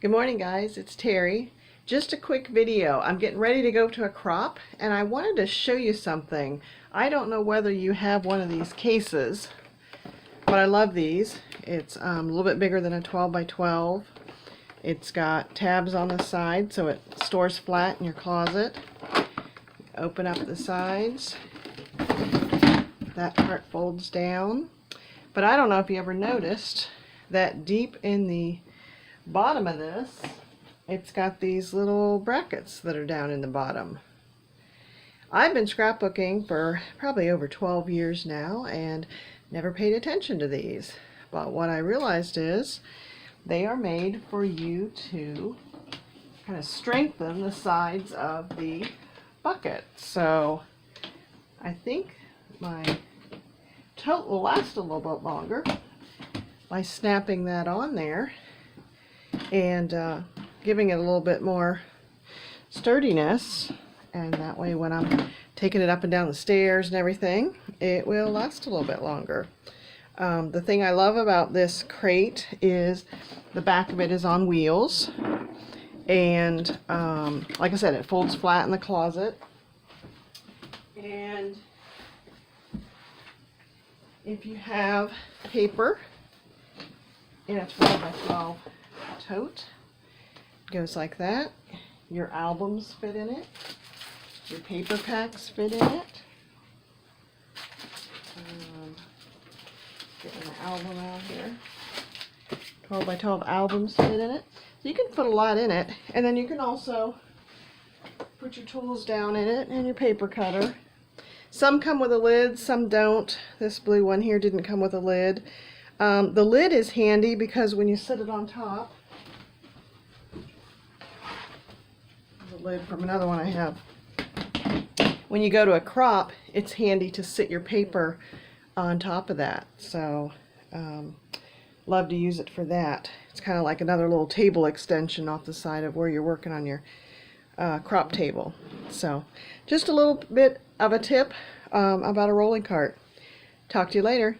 Good morning, guys. It's Terry. Just a quick video. I'm getting ready to go to a crop and I wanted to show you something. I don't know whether you have one of these cases, but I love these. It's a little bit bigger than a 12 by 12. It's got tabs on the side so it stores flat in your closet. Open up the sides. That part folds down. But I don't know if you ever noticed that deep in the bottom of this, it's got these little brackets that are down in the bottom. I've been scrapbooking for probably over 12 years now and never paid attention to these. But what I realized is they are made for you to kind of strengthen the sides of the bucket. So I think my tote will last a little bit longer by snapping that on there and giving it a little bit more sturdiness, and that way when I'm taking it up and down the stairs and everything, it will last a little bit longer. The thing I love about this crate is the back of it is on wheels, and like I said, it folds flat in the closet. And if you have paper in a 12 by 12 tote, it goes like that. Your albums fit in it. Your paper packs fit in it. Getting the album out here. 12 by 12 albums fit in it. So you can put a lot in it, and then you can also put your tools down in it and your paper cutter. Some come with a lid, some don't. This blue one here didn't come with a lid. The lid is handy because when you set it on top, the lid from another one I have. When you go to a crop, it's handy to sit your paper on top of that. So, love to use it for that. It's kind of like another little table extension off the side of where you're working on your crop table. So, just a little bit of a tip about a rolling cart. Talk to you later.